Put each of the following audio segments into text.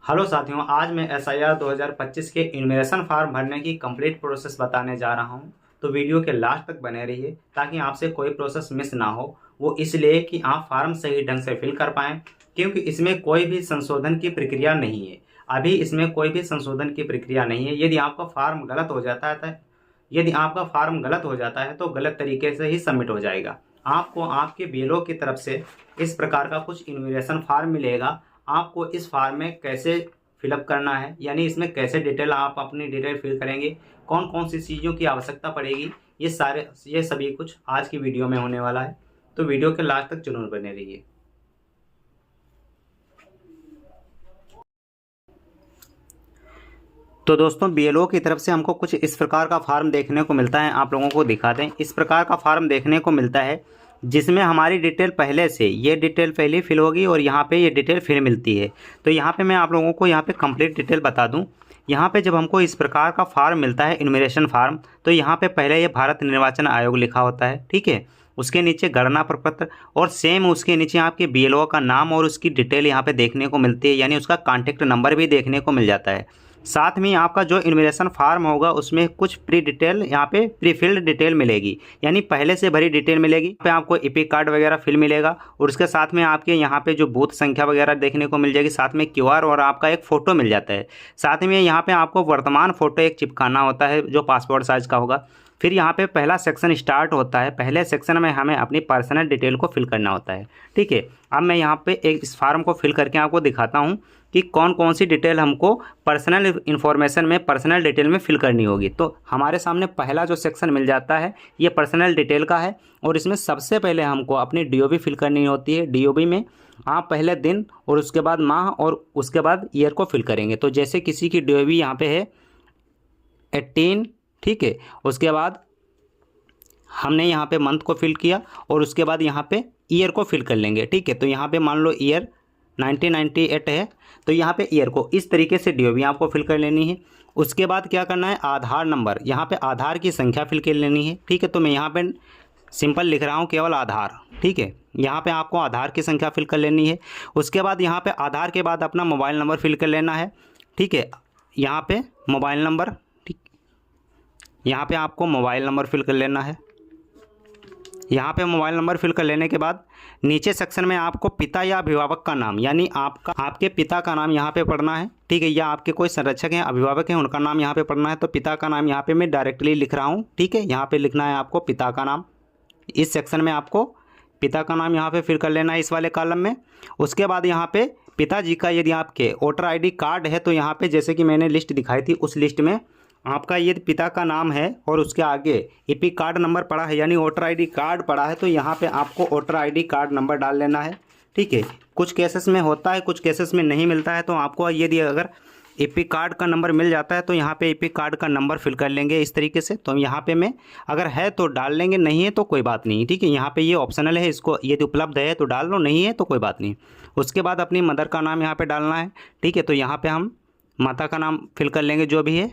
Hello साथियों, आज मैं SIR 2025 के इनविजिलेशन फॉर्म भरने की कंप्लीट प्रोसेस बताने जा रहा हूं। तो वीडियो के लास्ट तक बने रहिए ताकि आपसे कोई प्रोसेस मिस ना हो। वो इसलिए कि आप फॉर्म सही ढंग से फिल कर पाएँ, क्योंकि इसमें कोई भी संशोधन की प्रक्रिया नहीं है। अभी इसमें कोई भी संशोधन की प्रक्रिया नहीं है। यदि आपका फॉर्म गलत हो जाता है तो गलत तरीके से ही सबमिट हो जाएगा। आपको आपके BLO की तरफ से इस प्रकार का कुछ इन्विजिलेशन फॉर्म मिलेगा। आपको इस फॉर्म में कैसे फिलअप करना है, यानी इसमें कैसे डिटेल आप अपनी डिटेल फिल करेंगे, कौन कौन सी चीज़ों की आवश्यकता पड़ेगी, ये सभी कुछ आज की वीडियो में होने वाला है। तो वीडियो के लास्ट तक जरूर बने रहिए। तो दोस्तों, BLO की तरफ से हमको कुछ इस प्रकार का फॉर्म देखने को मिलता है। आप लोगों को दिखाते हैं। इस प्रकार का फॉर्म देखने को मिलता है जिसमें हमारी डिटेल पहले से ये डिटेल पहले फिल होगी और यहाँ पे ये डिटेल फिर मिलती है। तो यहाँ पे मैं आप लोगों को यहाँ पे कंप्लीट डिटेल बता दूँ। यहाँ पे जब हमको इस प्रकार का फॉर्म मिलता है, इन्विजिलेशन फॉर्म, तो यहाँ पे पहले ये भारत निर्वाचन आयोग लिखा होता है, ठीक है। उसके नीचे गणना प्रपत्र और सेम उसके नीचे आपके BLO का नाम और उसकी डिटेल यहाँ पे देखने को मिलती है, यानी उसका कॉन्टैक्ट नंबर भी देखने को मिल जाता है। साथ में आपका जो इन्विजिलेशन फॉर्म होगा उसमें कुछ प्री डिटेल, यहाँ पे प्री फिल्ड डिटेल मिलेगी, यानी पहले से भरी डिटेल मिलेगी। यहाँ पे आपको एपिक कार्ड वगैरह फिल मिलेगा और उसके साथ में आपके यहाँ पे जो बूथ संख्या वगैरह देखने को मिल जाएगी। साथ में QR और आपका एक फ़ोटो मिल जाता है। साथ में यहाँ पे आपको वर्तमान फ़ोटो एक चिपकाना होता है जो पासपोर्ट साइज़ का होगा। फिर यहाँ पे पहला सेक्शन स्टार्ट होता है। पहले सेक्शन में हमें अपनी पर्सनल डिटेल को फिल करना होता है, ठीक है। अब मैं यहाँ पे एक इस फार्म को फिल करके आपको दिखाता हूँ कि कौन कौन सी डिटेल हमको पर्सनल इन्फॉर्मेशन में, पर्सनल डिटेल में फिल करनी होगी। तो हमारे सामने पहला जो सेक्शन मिल जाता है ये पर्सनल डिटेल का है और इसमें सबसे पहले हमको अपनी DOB फिल करनी होती है। DOB में आप पहले दिन और उसके बाद माह और उसके बाद ईयर को फिल करेंगे। तो जैसे किसी की DOB यहाँ पे है 18, ठीक है। उसके बाद हमने यहाँ पे मंथ को फिल किया और उसके बाद यहाँ पे ईयर को फिल कर लेंगे, ठीक है। तो यहाँ पे मान लो ईयर 1998 है, तो यहाँ पे ईयर को इस तरीके से DOB आपको फिल कर लेनी है। उसके बाद क्या करना है, आधार नंबर, यहाँ पे आधार की संख्या फिल कर लेनी है, ठीक है। तो मैं यहाँ पे सिंपल लिख रहा हूँ, केवल आधार, ठीक है। यहाँ पे आपको आधार की संख्या फिल कर लेनी है। उसके बाद यहाँ पे आधार के बाद अपना मोबाइल नंबर फिल कर लेना है, ठीक है। यहाँ पे मोबाइल नंबर, ठीक, यहाँ पे आपको मोबाइल नंबर फिल कर लेना है। यहाँ पे मोबाइल नंबर फिल कर लेने के बाद नीचे सेक्शन में आपको पिता या अभिभावक का नाम, यानी आपके पिता का नाम यहाँ पे पढ़ना है, ठीक है। या आपके कोई संरक्षक हैं, अभिभावक हैं, उनका नाम यहाँ पे पढ़ना है। तो पिता का नाम यहाँ पे मैं डायरेक्टली लिख रहा हूँ, ठीक है। यहाँ पे लिखना है आपको पिता का नाम। इस सेक्शन में आपको पिता का नाम यहाँ पे फिल कर लेना है, इस वाले कॉलम में। उसके बाद यहाँ पे पिताजी का यदि आपके वोटर ID कार्ड है तो यहाँ पे जैसे कि मैंने लिस्ट दिखाई थी उस लिस्ट में आपका ये पिता का नाम है और उसके आगे एपिक कार्ड नंबर पड़ा है, यानी वोटर ID कार्ड पड़ा है, तो यहाँ पे आपको वोटर ID कार्ड नंबर डाल लेना है, ठीक है। कुछ केसेस में होता है, कुछ केसेस में नहीं मिलता है, तो आपको यदि अगर एपिक कार्ड का नंबर मिल जाता है तो यहाँ पे एपिक कार्ड का नंबर फिल कर लेंगे इस तरीके से। तो यहाँ पे मैं अगर है तो डाल लेंगे, नहीं है तो कोई बात नहीं, ठीक है। यहाँ पे ये ऑप्शनल है, इसको यदि उपलब्ध है तो डाल लो, नहीं है तो कोई बात नहीं। उसके बाद अपनी मदर का नाम यहाँ पे डालना है, ठीक है। तो यहाँ पे हम माता का नाम फिल कर लेंगे, जो भी है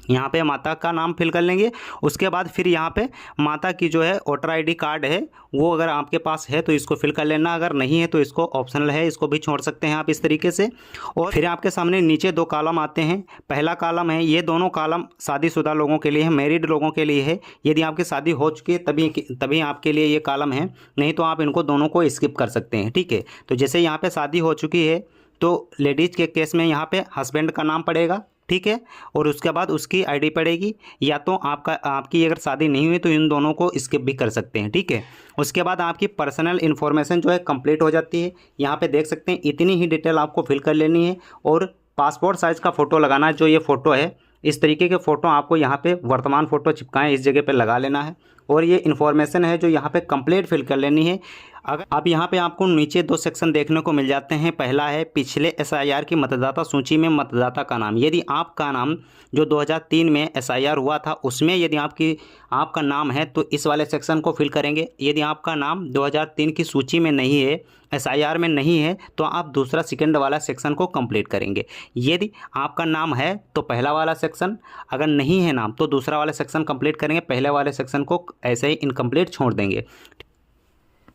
यहाँ पे माता का नाम फिल कर लेंगे। उसके बाद फिर यहाँ पे माता की जो है वोटर ID कार्ड है वो अगर आपके पास है तो इसको फिल कर लेना, अगर नहीं है तो इसको ऑप्शनल है, इसको भी छोड़ सकते हैं आप इस तरीके से। और फिर आपके सामने नीचे दो कॉलम आते हैं। पहला कॉलम है, ये दोनों कॉलम शादीशुदा लोगों के लिए है, मैरिड लोगों के लिए है। यदि आपकी शादी हो चुकी है तभी आपके लिए ये कॉलम है, नहीं तो आप इनको दोनों को स्किप कर सकते हैं, ठीक है। तो जैसे यहाँ पर शादी हो चुकी है तो लेडीज़ के केस में यहाँ पे हस्बैंड का नाम पड़ेगा, ठीक है। और उसके बाद उसकी ID पड़ेगी, या तो आपकी अगर शादी नहीं हुई तो इन दोनों को स्किप भी कर सकते हैं, ठीक है। उसके बाद आपकी पर्सनल इन्फॉर्मेशन जो है कंप्लीट हो जाती है। यहाँ पे देख सकते हैं इतनी ही डिटेल आपको फिल कर लेनी है और पासपोर्ट साइज़ का फ़ोटो लगाना है। जो ये फ़ोटो है इस तरीके के फ़ोटो आपको यहाँ पे वर्तमान फ़ोटो चिपकाएं, इस जगह पे लगा लेना है। और ये इन्फॉर्मेशन है जो यहाँ पे कंप्लीट फिल कर लेनी है। अगर अब यहाँ पे आपको नीचे दो सेक्शन देखने को मिल जाते हैं। पहला है पिछले SIR की मतदाता सूची में मतदाता का नाम। यदि आपका नाम जो 2003 में SIR हुआ था उसमें यदि आपका नाम है तो इस वाले सेक्शन को फिल करेंगे। यदि आपका नाम 2003 की सूची में नहीं है, SIR में नहीं है, तो आप दूसरा सेकंड वाला सेक्शन को कंप्लीट करेंगे। यदि आपका नाम है तो पहला वाला सेक्शन, अगर नहीं है नाम तो दूसरा वाला सेक्शन कंप्लीट करेंगे। पहले वाले सेक्शन को ऐसे ही इनकम्प्लीट छोड़ देंगे।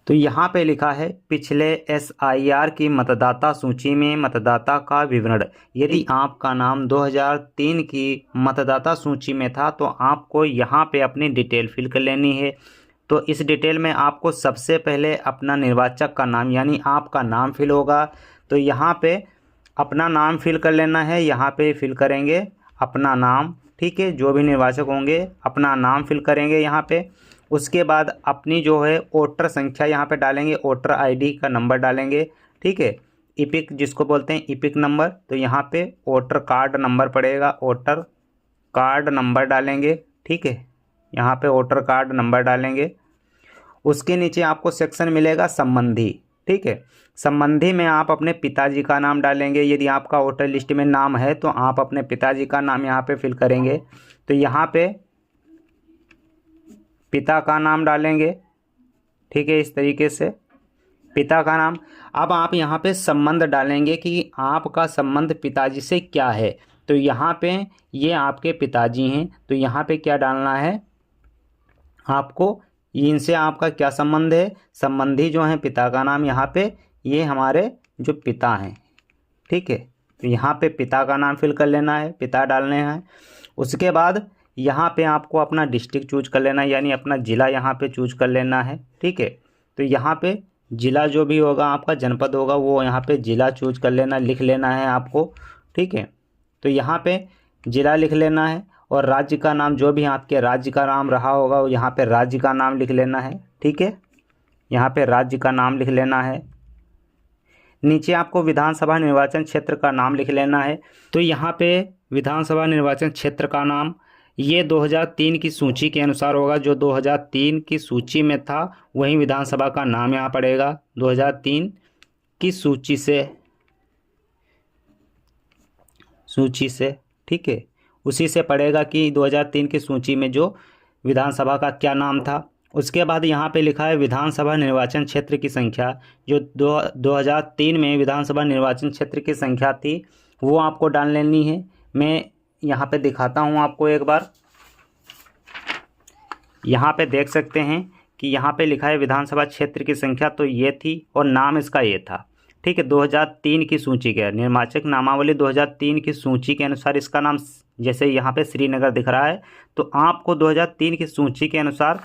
तो यहाँ पे लिखा है पिछले SIR की मतदाता सूची में मतदाता का विवरण। यदि आपका नाम 2003 की मतदाता सूची में था तो आपको यहाँ पे अपनी डिटेल फिल कर लेनी है। तो इस डिटेल में आपको सबसे पहले अपना निर्वाचक का नाम यानी आपका नाम फिल होगा। तो यहाँ पे अपना नाम फिल कर लेना है। यहाँ पे फिल करेंगे अपना नाम, ठीक है। जो भी निर्वाचक होंगे अपना नाम फिल करेंगे यहाँ पे। उसके बाद अपनी जो है वोटर संख्या यहाँ पे डालेंगे, वोटर ID का नंबर डालेंगे, ठीक है। इपिक जिसको बोलते हैं इपिक नंबर, तो यहाँ पे वोटर कार्ड नंबर पड़ेगा, वोटर कार्ड नंबर डालेंगे, ठीक है। यहाँ पे वोटर कार्ड नंबर डालेंगे। उसके नीचे आपको सेक्शन मिलेगा संबंधी, ठीक है। संबंधी में आप अपने पिताजी का नाम डालेंगे। यदि आपका वोटर लिस्ट में नाम है तो आप अपने पिताजी का नाम यहाँ पे फिल करेंगे। तो यहाँ पे पिता का नाम डालेंगे, ठीक है। इस तरीके से पिता का नाम। अब आप यहाँ पे संबंध डालेंगे कि आपका संबंध पिताजी से क्या है। तो यहाँ पे ये आपके पिताजी हैं, तो यहाँ पे क्या डालना है आपको, इनसे आपका क्या संबंध है। संबंधी जो है पिता का नाम, यहाँ पे ये हमारे जो पिता हैं, ठीक है। तो यहाँ पे पिता का नाम फिल कर लेना है, पिता डालने हैं। उसके बाद यहाँ पे आपको अपना डिस्ट्रिक्ट चूज कर लेना है, यानी अपना ज़िला यहाँ पे चूज कर लेना है, ठीक है। तो यहाँ पे ज़िला जो भी होगा आपका जनपद होगा वो यहाँ पे ज़िला चूज कर लेना, लिख लेना है आपको, ठीक है। तो यहाँ पे ज़िला लिख लेना है। और राज्य का नाम जो भी आपके राज्य का नाम रहा होगा वो यहाँ पे राज्य का नाम लिख लेना है, ठीक है। यहाँ पे राज्य का नाम लिख लेना है। नीचे आपको विधानसभा निर्वाचन क्षेत्र का नाम लिख लेना है। तो यहाँ पे विधानसभा निर्वाचन क्षेत्र का नाम ये 2003 की सूची के अनुसार होगा। जो 2003 की सूची में था वही विधानसभा का नाम यहाँ पड़ेगा। 2003 की सूची से, ठीक है, उसी से पड़ेगा कि 2003 की सूची में जो विधानसभा का क्या नाम था। उसके बाद यहाँ पे लिखा है विधानसभा निर्वाचन क्षेत्र की संख्या। जो 2003 में विधानसभा निर्वाचन क्षेत्र की संख्या थी वो आपको डाल लेनी है। मैं यहाँ पे दिखाता हूँ आपको एक बार। यहाँ पे देख सकते हैं कि यहाँ पे लिखा है विधानसभा क्षेत्र की संख्या, तो ये थी और नाम इसका ये था, ठीक है। 2003 की सूची के निर्वाचक नामावली 2003 की सूची के अनुसार इसका नाम, जैसे यहाँ पे श्रीनगर दिख रहा है, तो आपको 2003 की सूची के अनुसार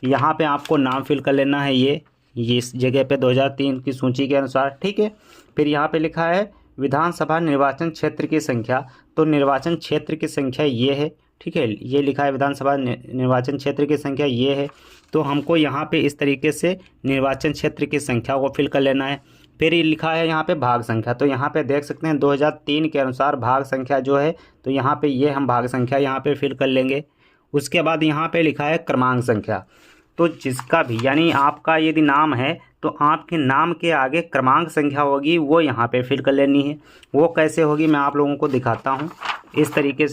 यहाँ पे आपको नाम फिल कर लेना है। ये इस जगह पे 2003 की सूची के अनुसार, ठीक है। फिर यहाँ पे लिखा है विधानसभा निर्वाचन क्षेत्र की संख्या, तो निर्वाचन क्षेत्र की संख्या ये है, ठीक है। ये लिखा है विधानसभा निर्वाचन क्षेत्र की संख्या ये है। तो हमको यहाँ पे इस तरीके से निर्वाचन क्षेत्र की संख्या को फिल कर लेना है। फिर ये लिखा है यहाँ पे भाग संख्या, तो यहाँ पे देख सकते हैं 2003 के अनुसार भाग संख्या जो है, तो यहाँ पे ये हम भाग संख्या यहाँ पे फिल कर लेंगे। उसके बाद यहाँ पे लिखा है क्रमांक संख्या, तो जिसका भी यानी आपका यदि नाम है तो आपके नाम के आगे क्रमांक संख्या होगी वो यहाँ पे फिल कर लेनी है। वो कैसे होगी मैं आप लोगों को दिखाता हूँ। इस तरीके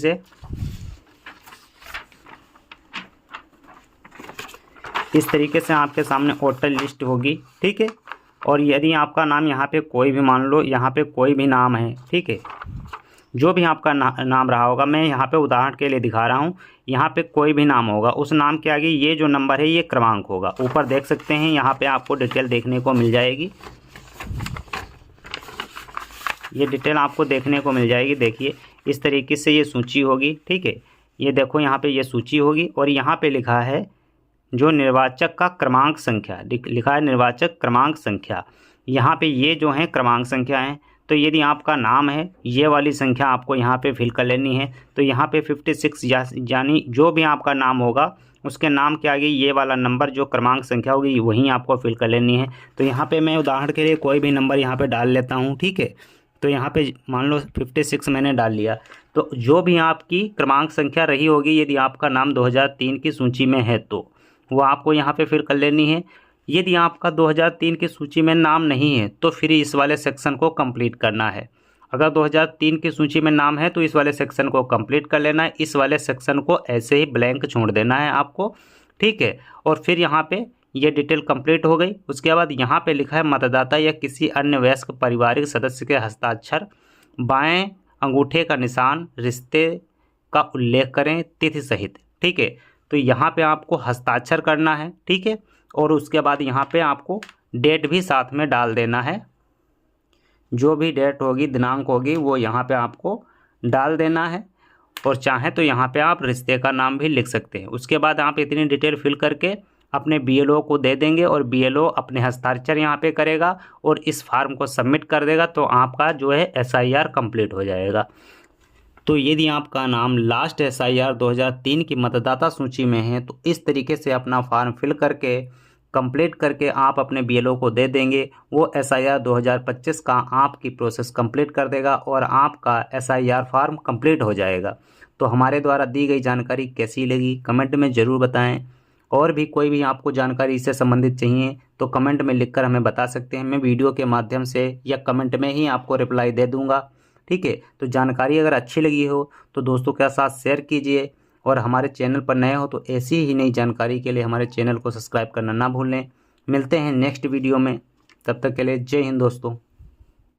से आपके सामने वोटर लिस्ट होगी, ठीक है। और यदि आपका नाम यहाँ पे कोई भी, मान लो यहाँ पे कोई भी नाम है, ठीक है, जो भी आपका नाम रहा होगा, मैं यहाँ पे उदाहरण के लिए दिखा रहा हूँ। यहाँ पे कोई भी नाम होगा, उस नाम के आगे ये जो नंबर है ये क्रमांक होगा। ऊपर देख सकते हैं यहाँ पे आपको डिटेल देखने को मिल जाएगी। ये डिटेल आपको देखने को मिल जाएगी। देखिए इस तरीके से ये सूची होगी, ठीक है। ये देखो यहाँ पे ये सूची होगी और यहाँ पे लिखा है जो निर्वाचक का क्रमांक संख्या, लिखा है निर्वाचक क्रमांक संख्या। यहाँ पे ये जो है क्रमांक संख्या है। तो यदि आपका नाम है ये वाली संख्या आपको यहाँ पे फिल कर लेनी है। तो यहाँ पे 56 यानी जो भी आपका नाम होगा उसके नाम के आगे ये वाला नंबर जो क्रमांक संख्या होगी वहीं आपको फिल कर लेनी है। तो यहाँ पे मैं उदाहरण के लिए कोई भी नंबर यहाँ पे डाल लेता हूँ, ठीक है। तो यहाँ पे मान लो 56 मैंने डाल लिया। तो जो भी आपकी क्रमांक संख्या रही होगी यदि आपका नाम 2003 की सूची में है तो वो आपको यहाँ पे फिल कर लेनी है। यदि आपका 2003 की सूची में नाम नहीं है तो फिर इस वाले सेक्शन को कंप्लीट करना है। अगर 2003 की सूची में नाम है तो इस वाले सेक्शन को कंप्लीट कर लेना है। इस वाले सेक्शन को ऐसे ही ब्लैंक छोड़ देना है आपको, ठीक है। और फिर यहाँ पे ये डिटेल कंप्लीट हो गई। उसके बाद यहाँ पे लिखा है मतदाता या किसी अन्य वयस्क पारिवारिक सदस्य के हस्ताक्षर, बाएं अंगूठे का निशान, रिश्ते का उल्लेख करें तिथि सहित, ठीक है। तो यहाँ पे आपको हस्ताक्षर करना है, ठीक है। और उसके बाद यहाँ पे आपको डेट भी साथ में डाल देना है। जो भी डेट होगी, दिनांक होगी, वो यहाँ पे आपको डाल देना है। और चाहें तो यहाँ पे आप रिश्ते का नाम भी लिख सकते हैं। उसके बाद आप इतनी डिटेल फिल करके अपने BLO को दे देंगे और BLO अपने हस्ताक्षर यहाँ पे करेगा और इस फार्म को सबमिट कर देगा, तो आपका जो है SIR कंप्लीट हो जाएगा। तो यदि आपका नाम लास्ट SIR 2003 की मतदाता सूची में है तो इस तरीके से अपना फॉर्म फिल करके कंप्लीट करके आप अपने BLO को दे देंगे। वो SIR 2025 का आपकी प्रोसेस कंप्लीट कर देगा और आपका SIR फॉर्म कंप्लीट हो जाएगा। तो हमारे द्वारा दी गई जानकारी कैसी लगी कमेंट में ज़रूर बताएं। और भी कोई भी आपको जानकारी इससे संबंधित चाहिए तो कमेंट में लिखकर हमें बता सकते हैं। मैं वीडियो के माध्यम से या कमेंट में ही आपको रिप्लाई दे दूंगा। ठीक है, तो जानकारी अगर अच्छी लगी हो तो दोस्तों के साथ शेयर कीजिए और हमारे चैनल पर नए हो तो ऐसी ही नई जानकारी के लिए हमारे चैनल को सब्सक्राइब करना ना भूलें। मिलते हैं नेक्स्ट वीडियो में, तब तक के लिए जय हिंद दोस्तों।